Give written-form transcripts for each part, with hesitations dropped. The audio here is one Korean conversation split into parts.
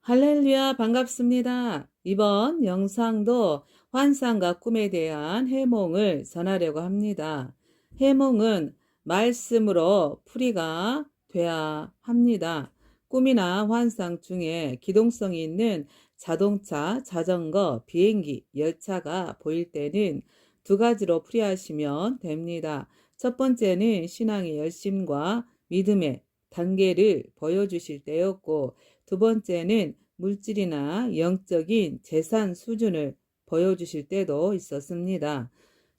할렐루야, 반갑습니다. 이번 영상도 환상과 꿈에 대한 해몽을 전하려고 합니다. 해몽은 말씀으로 풀이가 돼야 합니다. 꿈이나 환상 중에 기동성이 있는 자동차, 자전거, 비행기, 열차가 보일 때는 두 가지로 풀이하시면 됩니다. 첫 번째는 신앙의 열심과 믿음의 단계를 보여주실 때였고, 두 번째는 물질이나 영적인 재산 수준을 보여주실 때도 있었습니다.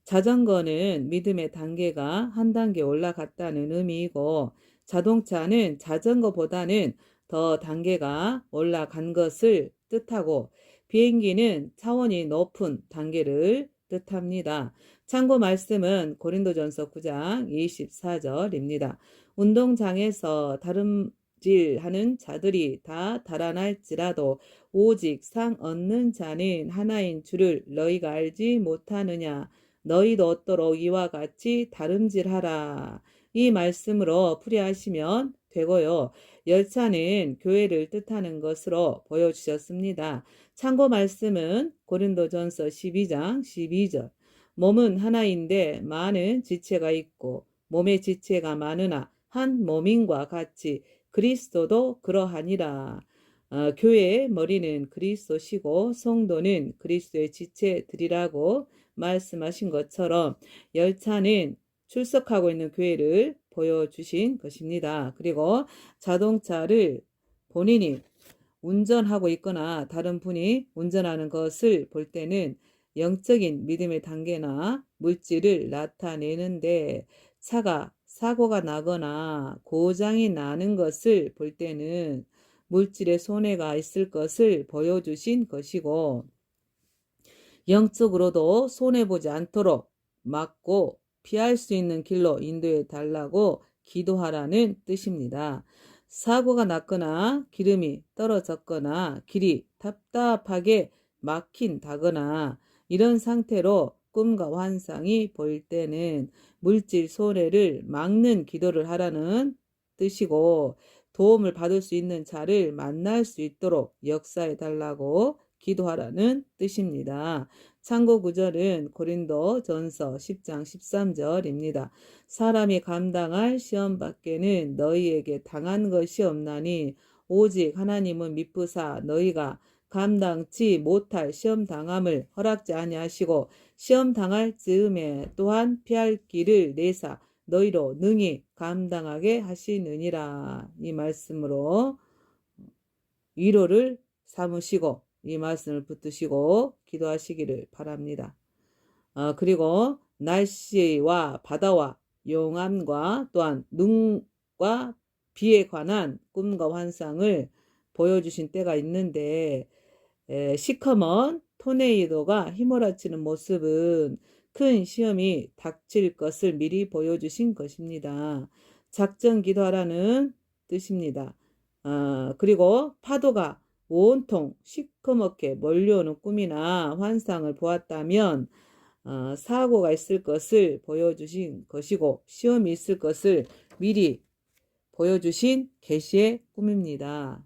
자전거는 믿음의 단계가 한 단계 올라갔다는 의미이고, 자동차는 자전거보다는 더 단계가 올라간 것을 뜻하고, 비행기는 차원이 높은 단계를 뜻합니다. 참고 말씀은 고린도전서 9장 24절입니다. 운동장에서 다름질하는 자들이 다 달아날지라도 오직 상 얻는 자는 하나인 줄을 너희가 알지 못하느냐. 너희도 얻도록 이와 같이 다름질하라. 이 말씀으로 풀이하시면 되고요. 열차는 교회를 뜻하는 것으로 보여주셨습니다. 참고 말씀은 고린도전서 12장 12절. 몸은 하나인데 많은 지체가 있고 몸의 지체가 많으나 한 몸인과 같이 그리스도도 그러하니라. 교회의 머리는 그리스도시고 성도는 그리스도의 지체들이라고 말씀하신 것처럼 열차는 출석하고 있는 교회를 보여주신 것입니다. 그리고 자동차를 본인이 운전하고 있거나 다른 분이 운전하는 것을 볼 때는 영적인 믿음의 단계나 물질을 나타내는데, 차가 사고가 나거나 고장이 나는 것을 볼 때는 물질의 손해가 있을 것을 보여주신 것이고, 영적으로도 손해보지 않도록 막고 피할 수 있는 길로 인도해 달라고 기도하라는 뜻입니다. 사고가 났거나 기름이 떨어졌거나 길이 답답하게 막힌다거나 이런 상태로 꿈과 환상이 보일 때는 물질 손해를 막는 기도를 하라는 뜻이고, 도움을 받을 수 있는 자를 만날 수 있도록 역사해 달라고 기도하라는 뜻입니다. 참고 구절은 고린도전서 10장 13절입니다. 사람이 감당할 시험 밖에는 너희에게 당한 것이 없나니 오직 하나님은 미쁘사 너희가 감당치 못할 시험 당함을 허락지 아니하시고 시험 당할 즈음에 또한 피할 길을 내사 너희로 능히 감당하게 하시느니라. 이 말씀으로 위로를 삼으시고 이 말씀을 붙드시고 기도하시기를 바랍니다. 그리고 날씨와 바다와 용암과 또한 눈과 비에 관한 꿈과 환상을 보여주신 때가 있는데, 시커먼 토네이도가 휘몰아치는 모습은 큰 시험이 닥칠 것을 미리 보여주신 것입니다. 작전 기도하라는 뜻입니다. 그리고 파도가 온통 시커멓게 몰려오는 꿈이나 환상을 보았다면 사고가 있을 것을 보여주신 것이고 시험이 있을 것을 미리 보여주신 계시의 꿈입니다.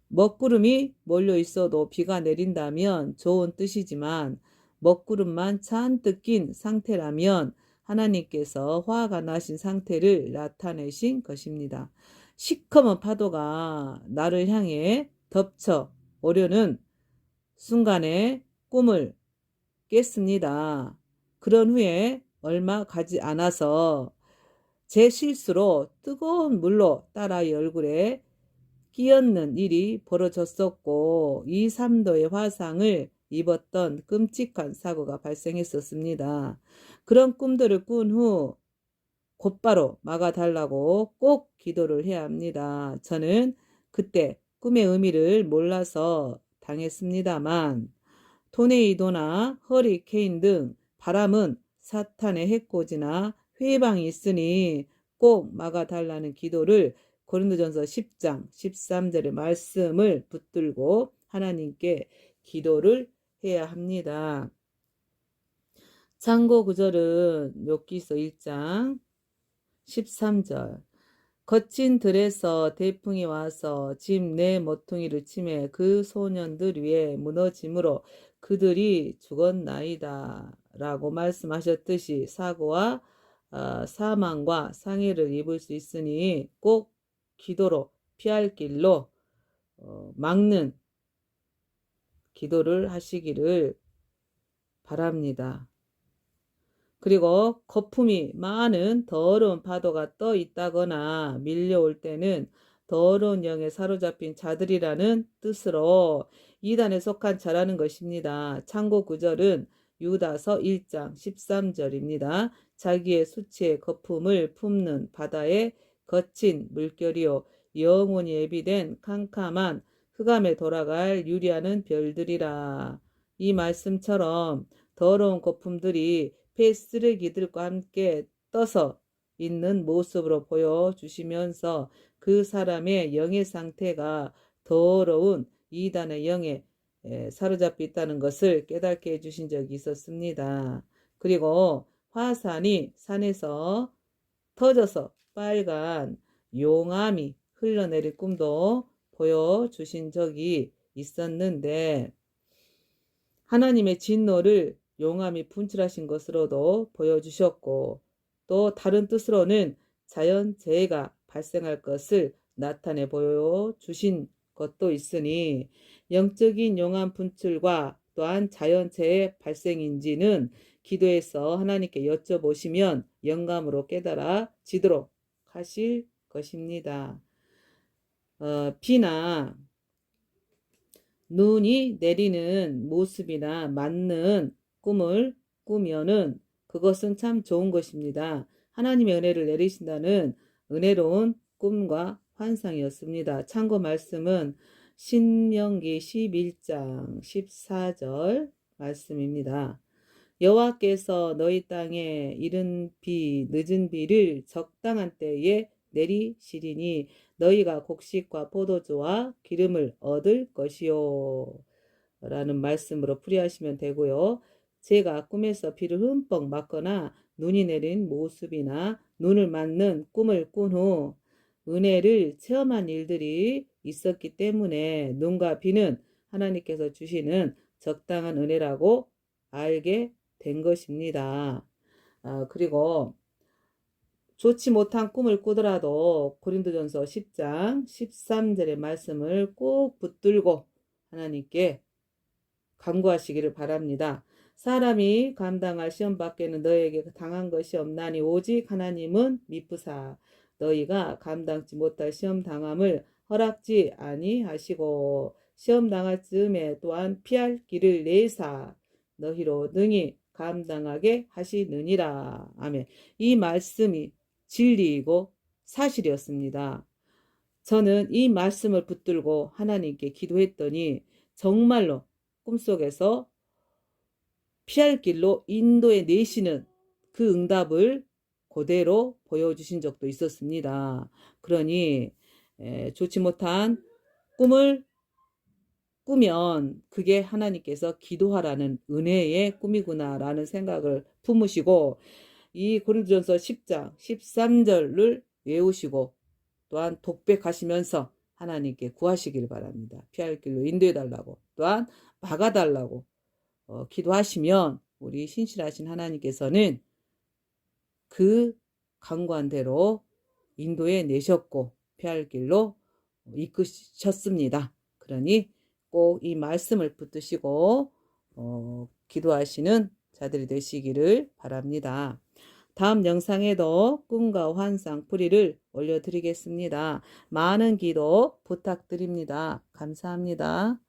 먹구름이 몰려 있어도 비가 내린다면 좋은 뜻이지만 먹구름만 잔뜩 낀 상태라면 하나님께서 화가 나신 상태를 나타내신 것입니다. 시커먼 파도가 나를 향해 덮쳐 오려는 순간에 꿈을 깼습니다. 그런 후에 얼마 가지 않아서 제 실수로 뜨거운 물로 딸아이 얼굴에 끼얹는 일이 벌어졌었고 2, 3도의 화상을 입었던 끔찍한 사고가 발생했었습니다. 그런 꿈들을 꾼 후 곧바로 막아달라고 꼭 기도를 해야 합니다. 저는 그때 꿈의 의미를 몰라서 당했습니다만 토네이도나 허리케인 등 바람은 사탄의 해코지나 회방이 있으니 꼭 막아달라는 기도를 고린도전서 10장 13절의 말씀을 붙들고 하나님께 기도를 해야 합니다. 참고 구절은 욥기서 1장 13절. 거친 들에서 태풍이 와서 집 내 모퉁이를 치매 그 소년들 위에 무너짐으로 그들이 죽었나이다 라고 말씀하셨듯이 사고와 사망과 상해를 입을 수 있으니 꼭 기도로 피할 길로 막는 기도를 하시기를 바랍니다. 그리고 거품이 많은 더러운 파도가 떠 있다거나 밀려올 때는 더러운 영에 사로잡힌 자들이라는 뜻으로 이단에 속한 자라는 것입니다. 참고 구절은 유다서 1장 13절입니다. 자기의 수치의 거품을 품는 바다의 거친 물결이요 영원히 예비된 캄캄한 흑암에 돌아갈 유리하는 별들이라. 이 말씀처럼 더러운 거품들이 폐쓰레기들과 함께 떠서 있는 모습으로 보여주시면서 그 사람의 영의 상태가 더러운 이단의 영에 사로잡혀 있다는 것을 깨닫게 해주신 적이 있었습니다. 그리고 화산이 산에서 터져서 빨간 용암이 흘러내릴 꿈도 보여주신 적이 있었는데 하나님의 진노를 용암이 분출하신 것으로도 보여주셨고 또 다른 뜻으로는 자연재해가 발생할 것을 나타내 보여주신 것도 있으니 영적인 용암 분출과 또한 자연재해 발생인지는 기도해서 하나님께 여쭤보시면 영감으로 깨달아지도록 하실 것입니다. 비나 눈이 내리는 모습이나 맞는 꿈을 꾸면은 그것은 참 좋은 것입니다. 하나님의 은혜를 내리신다는 은혜로운 꿈과 환상이었습니다. 참고 말씀은 신명기 11장 14절 말씀입니다. 여호와께서 너희 땅에 이른 비 늦은 비를 적당한 때에 내리시리니 너희가 곡식과 포도주와 기름을 얻을 것이요 라는 말씀으로 풀이하시면 되고요. 제가 꿈에서 비를 흠뻑 맞거나 눈이 내린 모습이나 눈을 맞는 꿈을 꾼 후 은혜를 체험한 일들이 있었기 때문에 눈과 비는 하나님께서 주시는 적당한 은혜라고 알게 된 것입니다. 그리고 좋지 못한 꿈을 꾸더라도 고린도전서 10장 13절의 말씀을 꼭 붙들고 하나님께 간구하시기를 바랍니다. 사람이 감당할 시험 밖에는 너에게 당한 것이 없나니 오직 하나님은 미쁘사 너희가 감당치 못할 시험 당함을 허락지 아니하시고 시험 당할 즈음에 또한 피할 길을 내사 너희로 능히 감당하게 하시느니라. 아멘. 이 말씀이 진리이고 사실이었습니다. 저는 이 말씀을 붙들고 하나님께 기도했더니 정말로 꿈속에서 피할 길로 인도해 내시는 그 응답을 그대로 보여주신 적도 있었습니다. 그러니 좋지 못한 꿈을 꾸면 그게 하나님께서 기도하라는 은혜의 꿈이구나라는 생각을 품으시고 이 고린도전서 10장 13절을 외우시고 또한 독백하시면서 하나님께 구하시길 바랍니다. 피할 길로 인도해달라고 또한 막아달라고 기도하시면 우리 신실하신 하나님께서는 그 간구한 대로 인도해 내셨고 피할 길로 이끄셨습니다. 그러니 꼭 이 말씀을 붙드시고 기도하시는 자들이 되시기를 바랍니다. 다음 영상에도 꿈과 환상 풀이를 올려드리겠습니다. 많은 기도 부탁드립니다. 감사합니다.